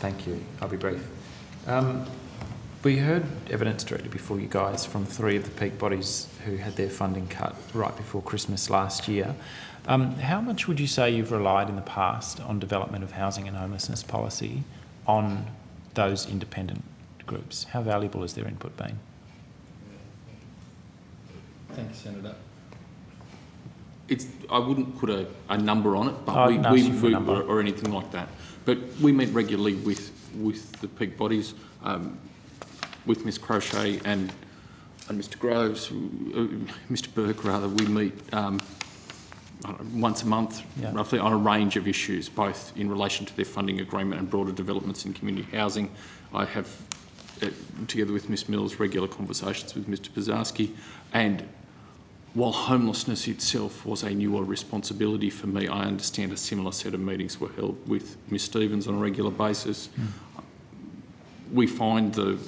Thank you. I'll be brief. We heard evidence directly before you guys from 3 of the peak bodies who had their funding cut right before Christmas last year. How much would you say you've relied in the past on development of housing and homelessness policy on those independent groups? How valuable has their input been? Thank you, Senator. I wouldn't put a number on it, but we or anything like that. But we meet regularly with the peak bodies, with Ms Crochet and Mr Groves, Mr Burke rather. We meet once a month, roughly, on a range of issues, both in relation to their funding agreement and broader developments in community housing. I have, together with Ms Mills, regular conversations with Mr Pizarski, and while homelessness itself was a newer responsibility for me, I understand a similar set of meetings were held with Ms Stevens on a regular basis. We find the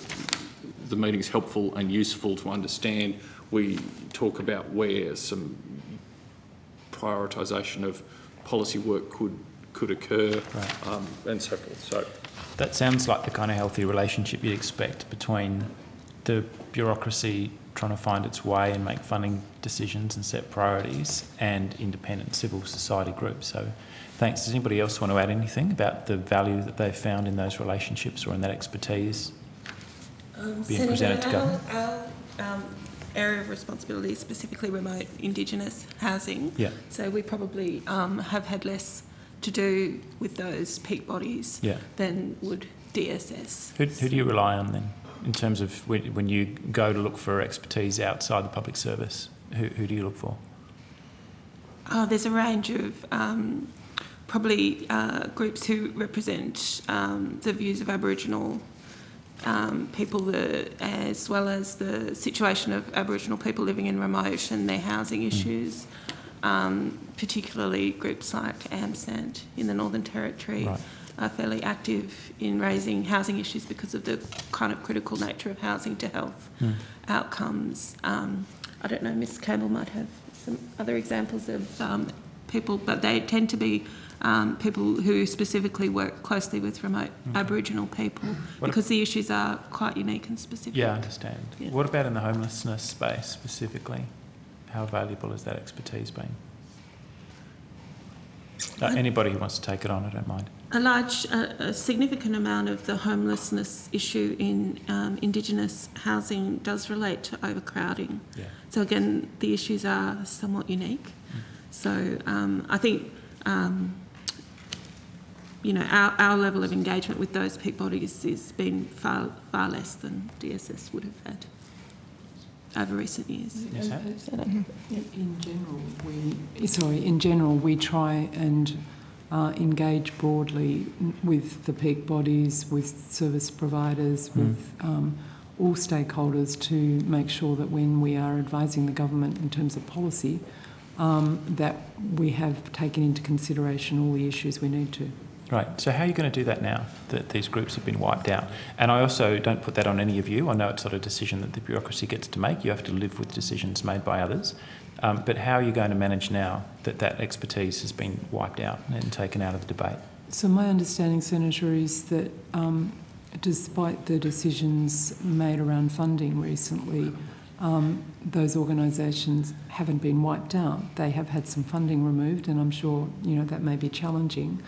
meetings helpful and useful to understand. We talk about where some prioritisation of policy work could occur, and so forth. So that sounds like the kind of healthy relationship you'd expect between the bureaucracy trying to find its way and make funding decisions and set priorities and independent civil society groups. So thanks. Does anybody else want to add anything about the value that they've found in those relationships or in that expertise being presented to government? Our area of responsibility is specifically remote Indigenous housing. Yeah. So we probably have had less to do with those peak bodies than would DSS. Who do you rely on then, in terms of when you go to look for expertise outside the public service? Who do you look for? There's a range of probably groups who represent the views of Aboriginal people, as well as the situation of Aboriginal people living in remote and their housing issues, particularly groups like AMSANT in the Northern Territory are fairly active in raising housing issues because of the kind of critical nature of housing to health outcomes. I don't know, Ms Campbell might have some other examples of people, but they tend to be people who specifically work closely with remote Aboriginal people because the issues are quite unique and specific. Yeah, I understand. Yeah. What about in the homelessness space specifically? How valuable has that expertise been? Anybody who wants to take it on, I don't mind. A significant amount of the homelessness issue in Indigenous housing does relate to overcrowding. Yeah. So again, the issues are somewhat unique. So I think our level of engagement with those peak bodies has been far less than DSS would have had over recent years. In general, we try and engage broadly with the peak bodies, with service providers, with all stakeholders to make sure that when we are advising the government in terms of policy, that we have taken into consideration all the issues we need to. Right. So how are you going to do that now that these groups have been wiped out? And I also don't put that on any of you. I know it's not a decision that the bureaucracy gets to make. You have to live with decisions made by others. But how are you going to manage now that that expertise has been wiped out and taken out of the debate? So my understanding, Senator, is that despite the decisions made around funding recently, those organisations haven't been wiped out. They have had some funding removed, and I'm sure that may be challenging.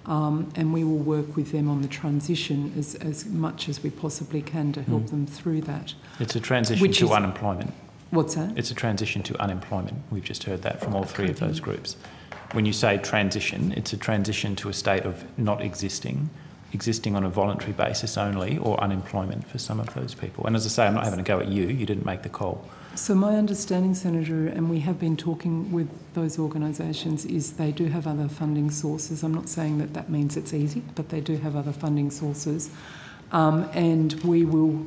And we will work with them on the transition as much as we possibly can to help them through that. It's a transition to unemployment. What's that? It's a transition to unemployment. We've just heard that from all 3 of those groups. When you say transition, it's a transition to a state of not existing on a voluntary basis only, or unemployment for some of those people. And as I say, I'm not having a go at you. You didn't make the call. So my understanding, Senator, and we have been talking with those organisations, is they do have other funding sources. I'm not saying that means it's easy, but they do have other funding sources. And we will...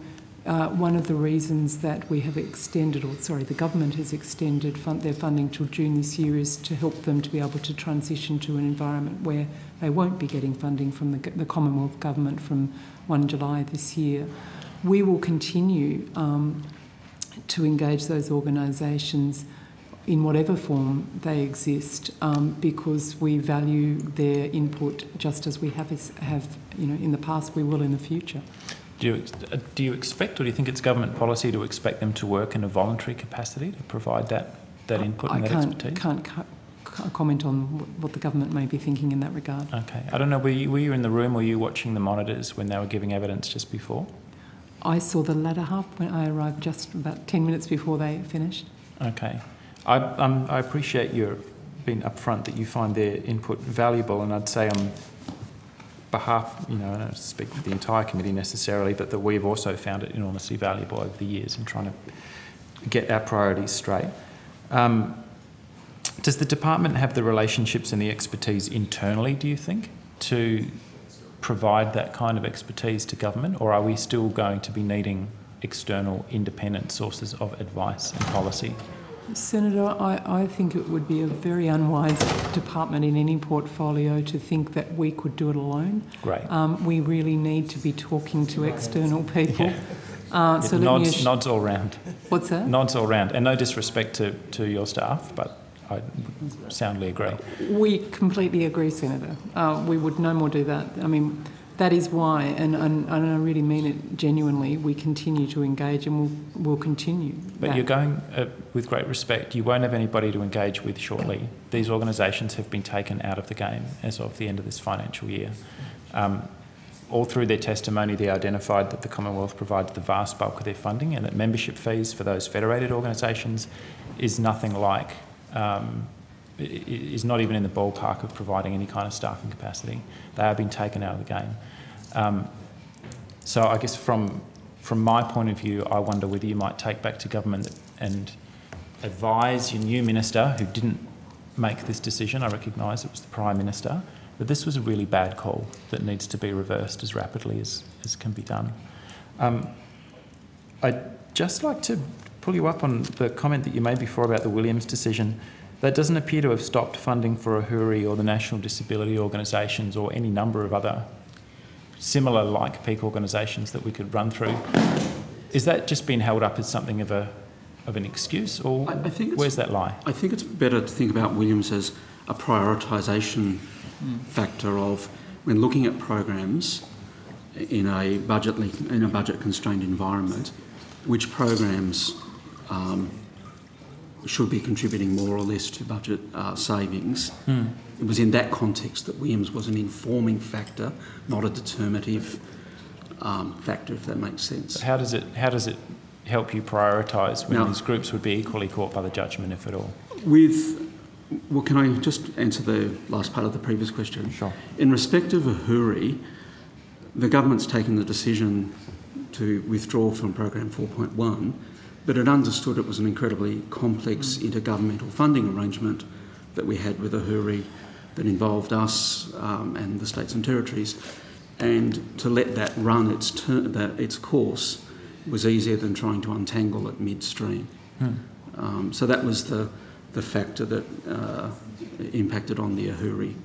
one of the reasons that we have extended, the government has extended their funding till June this year is to help them to be able to transition to an environment where they won't be getting funding from the Commonwealth Government from 1 July this year. We will continue to engage those organisations in whatever form they exist, because we value their input just as we have in the past, we will in the future. Do you expect, or do you think it's government policy to expect them to work in a voluntary capacity to provide that input and that expertise? I can't comment on what the government may be thinking in that regard. Okay. I don't know, were you in the room, or were you watching the monitors when they were giving evidence just before? I saw the latter half when I arrived just about 10 minutes before they finished. Okay. I appreciate your being upfront that you find their input valuable, and I'd say on behalf, I don't speak for the entire committee necessarily, but that we've also found it enormously valuable over the years in trying to get our priorities straight. Does the department have the relationships and the expertise internally, do you think, to provide that kind of expertise to government, or are we still going to be needing external independent sources of advice and policy? Senator, I think it would be a very unwise department in any portfolio to think that we could do it alone. Great. We really need to be talking to external people. Yeah. So nods all round. What's that? Nods all round. And no disrespect to your staff, but I soundly agree. We completely agree, Senator. We would no more do that. I mean, that is why, and I really mean it genuinely, we continue to engage, and we'll continue. But you're going, with great respect, you won't have anybody to engage with shortly. These organisations have been taken out of the game as of the end of this financial year. All through their testimony, they identified that the Commonwealth provides the vast bulk of their funding, and that membership fees for those federated organisations is nothing like, is not even in the ballpark of providing any kind of staffing capacity. They have been taken out of the game. So I guess from my point of view, I wonder whether you might take back to government and advise your new minister, who didn't make this decision, I recognise it was the Prime Minister, that this was a really bad call that needs to be reversed as rapidly as can be done. I'd just like to pull you up on the comment that you made before about the Williams decision. That doesn't appear to have stopped funding for AHURI or the National Disability Organisations or any number of other similar like peak organisations that we could run through. Is that just been held up as something of an excuse, or I think where's that lie? I think it's better to think about Williams as a prioritisation factor of, when looking at programs in a budget constrained environment, which programs should be contributing more or less to budget savings. It was in that context that Williams was an informing factor, not a determinative factor, if that makes sense. How does it help you prioritise when these groups would be equally caught by the judgment, if at all? Well, can I just answer the last part of the previous question? Sure. In respect of AHURI, the government's taken the decision to withdraw from program 4.1, but it understood it was an incredibly complex intergovernmental funding arrangement that we had with AHURI that involved us and the states and territories, and to let that run its course was easier than trying to untangle it midstream. So that was the factor that impacted on the AHURI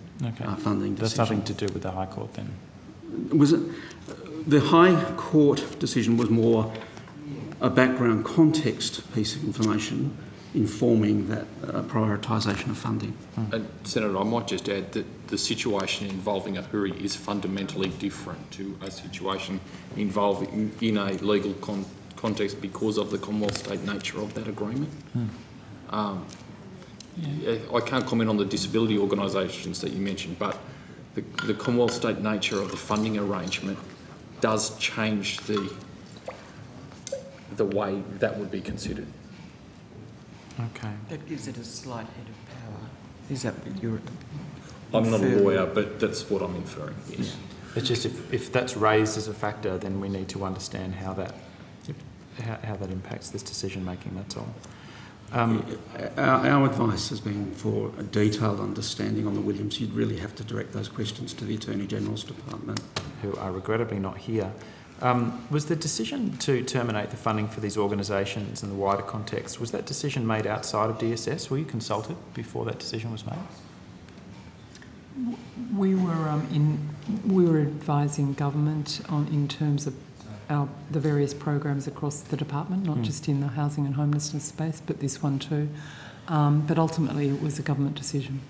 funding decision. That's nothing to do with the High Court then? The High Court decision was more a background context piece of information informing that prioritisation of funding. And Senator, I might just add that the situation involving AHURI is fundamentally different to a situation involving in a legal context because of the Commonwealth state nature of that agreement. I can't comment on the disability organisations that you mentioned, but the Commonwealth state nature of the funding arrangement does change the way that would be considered. Okay. That gives it a slight head of power. Is that what you're I'm not a lawyer, but that's what I'm inferring, yes. Yeah. It's just if that's raised as a factor, then we need to understand how that impacts this decision making, that's all. Our advice has been for a detailed understanding on the Williams. You'd really have to direct those questions to the Attorney General's Department. Who are regrettably not here. Was the decision to terminate the funding for these organisations in the wider context, was that decision made outside of DSS? Were you consulted before that decision was made? We were advising government in terms of the various programs across the department, not just in the housing and homelessness space, but this one too. But ultimately it was a government decision.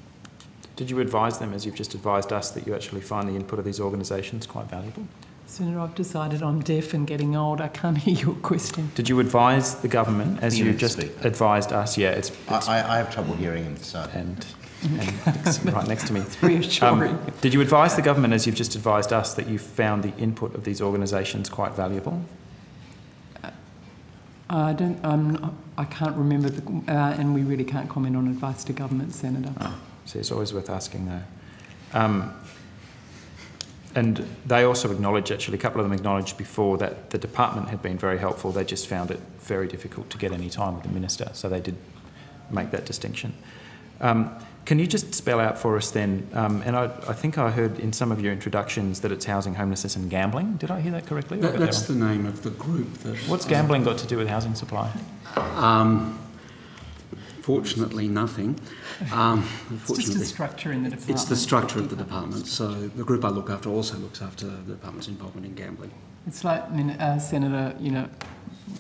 Did you advise them, as you've just advised us, that you actually find the input of these organisations quite valuable? Senator, I've decided I'm deaf and getting old. I can't hear your question. Did you advise the government, as you just advised us? Yeah, it's I have trouble hearing him, so. And it's right next to me. It's reassuring. Did you advise the government, as you've just advised us, that you found the input of these organisations quite valuable? I can't remember, and we really can't comment on advice to government, Senator. Oh, so it's always worth asking, though. And they also acknowledged, actually, a couple of them acknowledged before that the department had been very helpful. They just found it very difficult to get any time with the minister, so they did make that distinction. Can you just spell out for us then, and I think I heard in some of your introductions that it's housing, homelessness and gambling. Did I hear that correctly? That's the name of the group. What's gambling got to do with housing supply? Fortunately, nothing. It's just a structure in the department. It's the structure of the department. So the group I look after also looks after the department's involvement in gambling. It's like, Senator,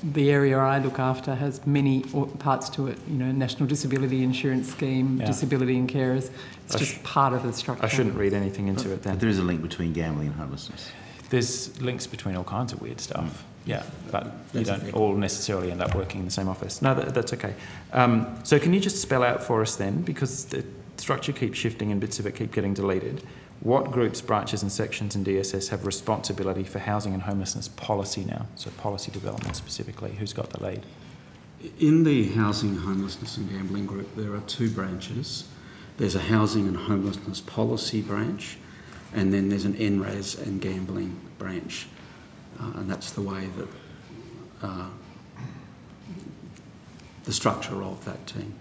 the area I look after has many parts to it, National Disability Insurance Scheme, disability and carers. It's just part of the structure. I shouldn't read anything into it then. But there is a link between gambling and homelessness. There's links between all kinds of weird stuff. Yeah, but you don't all necessarily end up working in the same office. No, that's okay. So can you just spell out for us then, because the structure keeps shifting and bits of it keep getting deleted, what groups, branches and sections in DSS have responsibility for housing and homelessness policy now? So policy development specifically, who's got the lead? In the housing, homelessness and gambling group, there are two branches. There's a housing and homelessness policy branch, and then there's an NRAS and gambling branch. And that's the way that the structure of that team.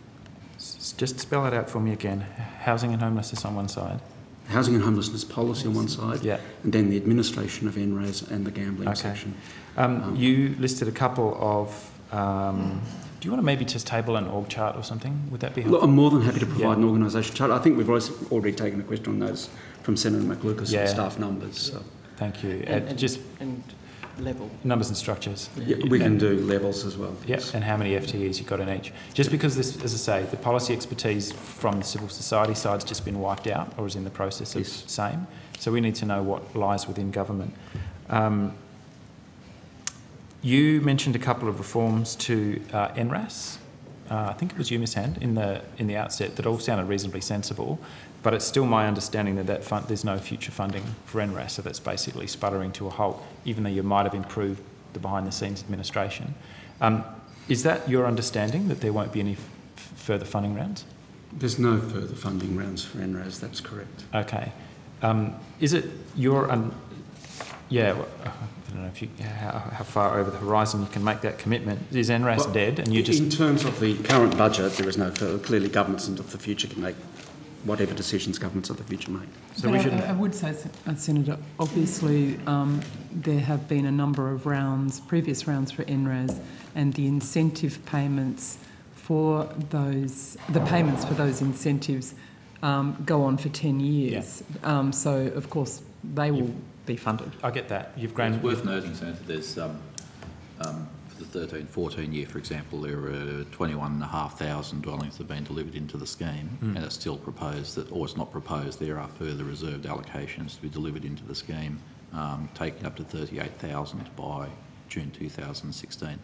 Just spell it out for me again. Housing and homelessness on one side. Housing and homelessness policy on one side, and then the administration of NRAS and the gambling section. You listed a couple of... do you want to maybe just table an org chart or something? Would that be helpful? Look, I'm more than happy to provide an organisation chart. I think we've already taken a question on those from Senator McLucas and staff numbers. So. Thank you. And level. Numbers and structures. Yeah, we can do levels as well. Yeah, and how many FTEs you've got in each. Just because this, as I say, the policy expertise from the civil society side's just been wiped out or is in the process of same. So we need to know what lies within government. You mentioned a couple of reforms to NRAS. I think it was you, Ms Hand, in the outset, that all sounded reasonably sensible, but it's still my understanding that there's no future funding for NRAS, so that's basically sputtering to a halt, even though you might have improved the behind-the-scenes administration. Is that your understanding, that there won't be any further funding rounds? There's no further funding rounds for NRAS, that's correct. Okay. Is it your... I don't know how far over the horizon you can make that commitment. Is NRAS dead? And you just... In terms of the current budget, there is no further. Clearly, governments of the future can make whatever decisions governments of the future make. So I would say, Senator, obviously there have been a number of previous rounds for NRAS, and the incentive payments for those, the payments for those incentives go on for 10 years. Yeah. So, of course, they will be funded. I get that. You've grown... It's worth noting, Senator, there's for the 13-14 year, for example, there are 21,500 dwellings that have been delivered into the scheme, and it's still proposed that, or it's not proposed, there are further reserved allocations to be delivered into the scheme, taking up to 38,000 by June 2016.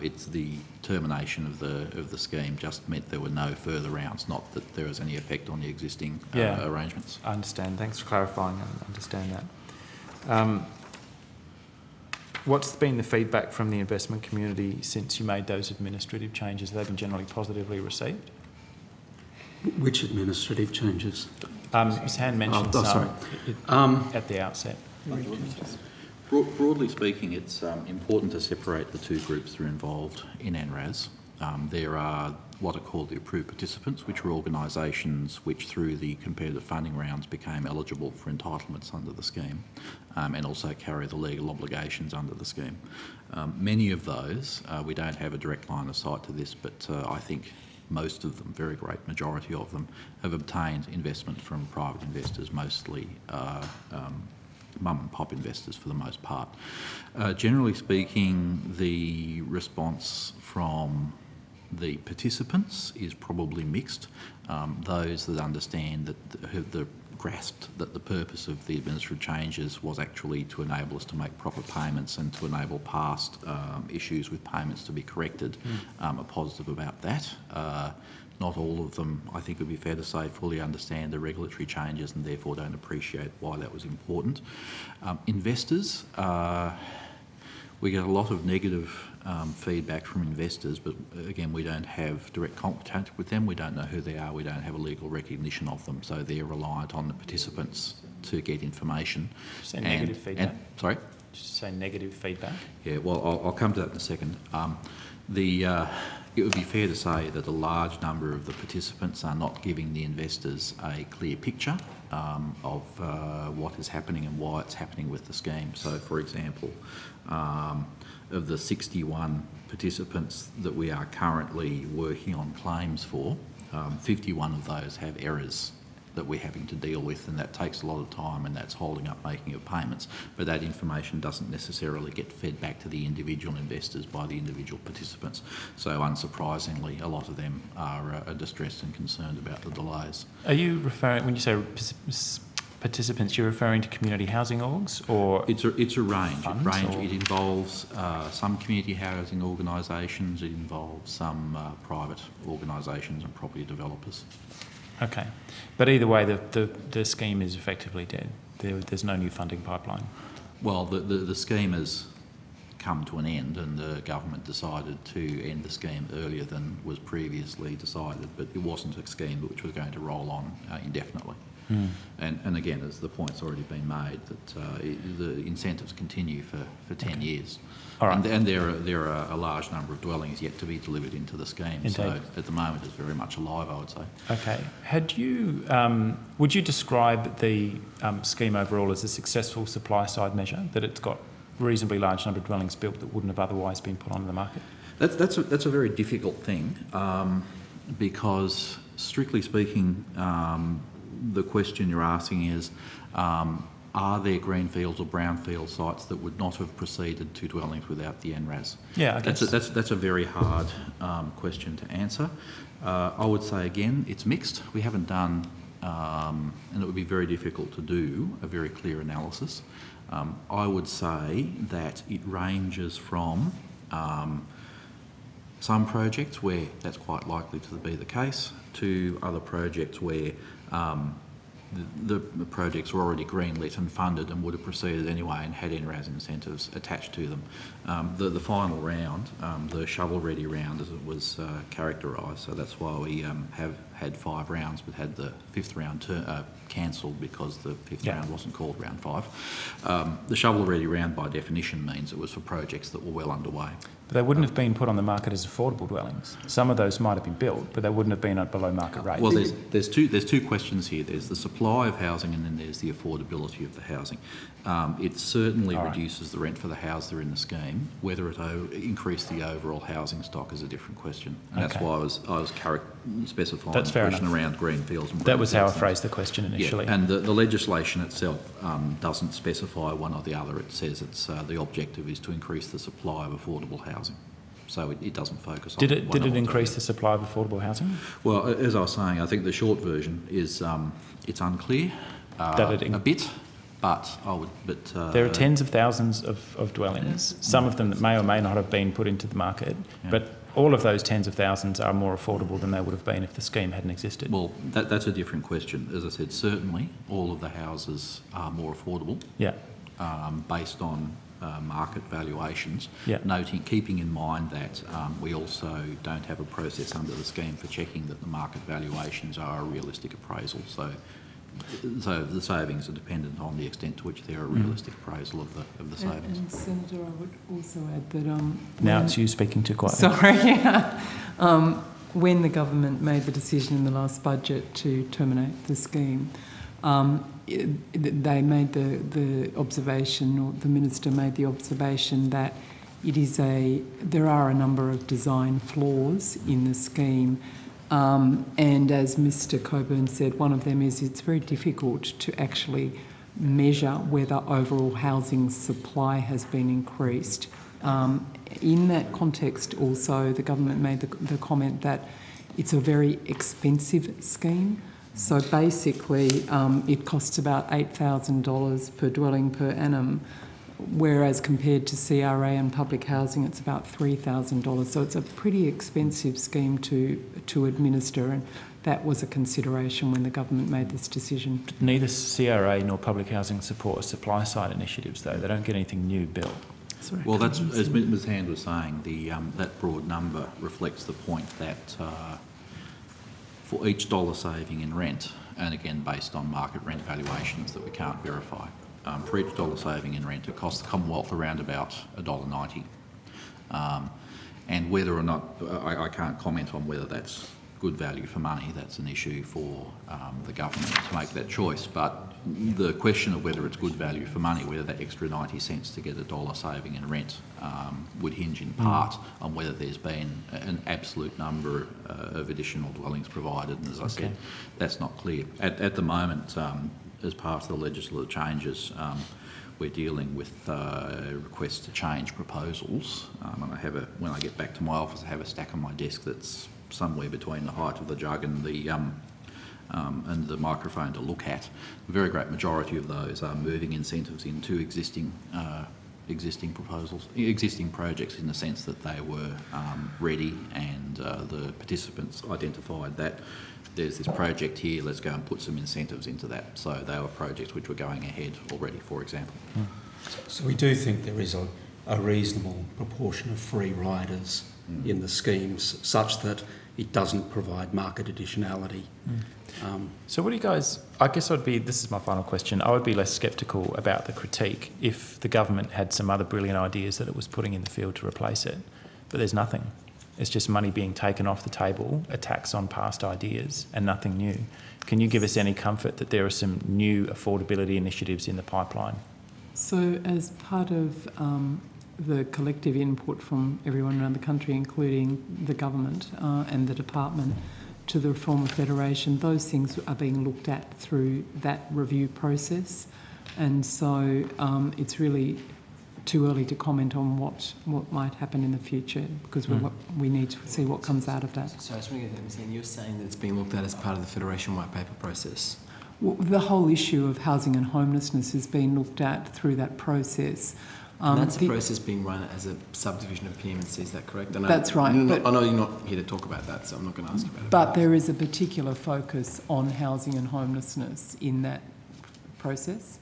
It's the termination of the scheme just meant there were no further rounds, not that there was any effect on the existing arrangements. I understand. Thanks for clarifying. I understand that. What's been the feedback from the investment community since you made those administrative changes? Have they been generally positively received? Which administrative changes? Ms Hand mentioned some at the outset. Broadly speaking, it's important to separate the two groups that are involved in NRAS. There are what are called the approved participants, which are organisations which through the competitive funding rounds became eligible for entitlements under the scheme and also carry the legal obligations under the scheme. Many of those, we don't have a direct line of sight to this, but I think most of them, very great majority of them, have obtained investment from private investors, mostly mum and pop investors for the most part. Generally speaking, the response from the participants is probably mixed. Those that understand that have grasped that the purpose of the administrative changes was actually to enable us to make proper payments and to enable past issues with payments to be corrected are positive about that. Not all of them, I think it would be fair to say, fully understand the regulatory changes and therefore don't appreciate why that was important. Investors, we get a lot of negative feedback from investors, but again, we don't have direct contact with them. We don't know who they are. We don't have a legal recognition of them. So they're reliant on the participants to get information. Say negative feedback? Sorry? Just say negative feedback? Yeah, well, I'll come to that in a second. It would be fair to say that a large number of the participants are not giving the investors a clear picture of what is happening and why it's happening with the scheme. So, for example, of the 61 participants that we are currently working on claims for, 51 of those have errors that we're having to deal with, and that takes a lot of time and that's holding up making of payments. But that information doesn't necessarily get fed back to the individual investors by the individual participants. So unsurprisingly, a lot of them are distressed and concerned about the delays. Are you referring, when you say participants, you're referring to community housing orgs, or it's a range. Funds, It involves some community housing organisations. It involves some private organisations and property developers. Okay, but either way, the scheme is effectively dead. There's no new funding pipeline. Well, the scheme has come to an end, and the government decided to end the scheme earlier than was previously decided. But it wasn't a scheme which was going to roll on indefinitely. And again, as the point's already been made, that the incentives continue for 10 years. All right. And there are a large number of dwellings yet to be delivered into the scheme. Indeed. So at the moment it's very much alive, I would say. Okay. Had you, would you describe the scheme overall as a successful supply side measure, that it's got a reasonably large number of dwellings built that wouldn't have otherwise been put onto the market? That's a very difficult thing because, strictly speaking, the question you're asking is, are there greenfields or brownfield sites that would not have proceeded to dwellings without the NRAS? Yeah, I guess. That's a very hard question to answer. I would say, again, it's mixed. We haven't done, and it would be very difficult to do, a very clear analysis. I would say that it ranges from some projects where that's quite likely to be the case, to other projects where the projects were already greenlit and funded and would have proceeded anyway and had NRAS incentives attached to them. The final round, the shovel-ready round as it was characterised, so that's why we have had 5 rounds but had the 5th round cancelled because the 5th round wasn't called round 5. The shovel-ready round by definition means it was for projects that were well underway. But they wouldn't have been put on the market as affordable dwellings. Some of those might have been built, but they wouldn't have been at below market rate. Well, there's two questions here. There's the supply of housing and then there's the affordability of the housing. It certainly reduces the rent for the house that are in the scheme. Whether it increased the overall housing stock is a different question. And that's why I was specifying the question around greenfields and brownfields. That was how I phrased the question initially. Yeah, and the legislation itself doesn't specify one or the other. It says it's the objective is to increase the supply of affordable housing. So it doesn't focus on... Did it increase the supply of affordable housing? Well, as I was saying, I think the short version is it's unclear a bit, but I would... But there are tens of thousands of dwellings, some of them that may or may not have been put into the market, but all of those tens of thousands are more affordable than they would have been if the scheme hadn't existed. Well, that's a different question. As I said, certainly all of the houses are more affordable. Yeah. Based on market valuations, yeah. Keeping in mind that we also don't have a process under the scheme for checking that the market valuations are a realistic appraisal. So the savings are dependent on the extent to which they're a realistic appraisal of the savings. And Senator, I would also add that... now it's you speaking too quietly. Sorry. When the government made the decision in the last budget to terminate the scheme, they made the observation, or the Minister made the observation, that there are a number of design flaws in the scheme. And as Mr Coburn said, one of them is it's very difficult to actually measure whether overall housing supply has been increased In that context also, the government made the comment that it's a very expensive scheme. So basically it costs about $8,000 per dwelling per annum, whereas compared to CRA and public housing it's about $3,000. So it's a pretty expensive scheme to administer, and that was a consideration when the government made this decision. Neither CRA nor public housing support supply side initiatives though. They don't get anything new built. Sorry, well, that's, as Ms Hand was saying, that broad number reflects the point that for each dollar saving in rent, and again based on market rent valuations that we can't verify, for each dollar saving in rent it costs the Commonwealth around about $1.90. And whether or not, I can't comment on whether that's good value for money, that's an issue for the government to make that choice. But the question of whether it's good value for money, whether that extra 90 cents to get a dollar saving in rent would hinge in part on whether there's been an absolute number of additional dwellings provided. And as I said, that's not clear. At the moment, as part of the legislative changes, we're dealing with requests to change proposals. And I have when I get back to my office, I have a stack on my desk that's somewhere between the height of the jug and the microphone to look at. The very great majority of those are moving incentives into existing proposals, existing projects, in the sense that they were ready, and the participants identified that there's this project here, let's go and put some incentives into that. So they were projects which were going ahead already, for example. So we do think there is a reasonable proportion of free riders in the schemes, such that it doesn't provide market additionality. So what do you guys, I guess this is my final question, I would be less sceptical about the critique if the government had some other brilliant ideas that it was putting in the field to replace it, but there's nothing. It's just money being taken off the table, a tax on past ideas, and nothing new. Can you give us any comfort that there are some new affordability initiatives in the pipeline? So as part of the collective input from everyone around the country, including the government and the department, to the Reform Federation, those things are being looked at through that review process. And so it's really too early to comment on what might happen in the future, because we need to see what comes out of that. So I just want to get that, you're saying that it's being looked at as part of the Federation White Paper process? Well, the whole issue of housing and homelessness has been looked at through that process. And that's a process being run as a subdivision of PMC, is that correct? That's right. I know you're not here to talk about that, so I'm not going to ask you about it. But there is a particular focus on housing and homelessness in that process,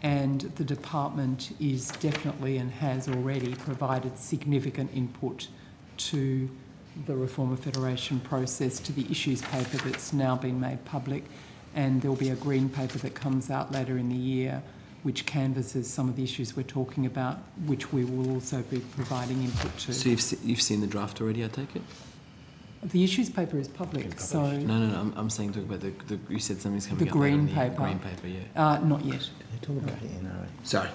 and the department is definitely and has already provided significant input to the Reform Federation process, to the issues paper that's now been made public, and there'll be a green paper that comes out later in the year which canvasses some of the issues we're talking about, which we will also be providing input to. So you've seen the draft already, I take it? The issues paper is public, so... No, I'm saying talk about you said something's coming up. The green paper. Green paper, yeah. Not yet. They're talking about the NRAS. Sorry.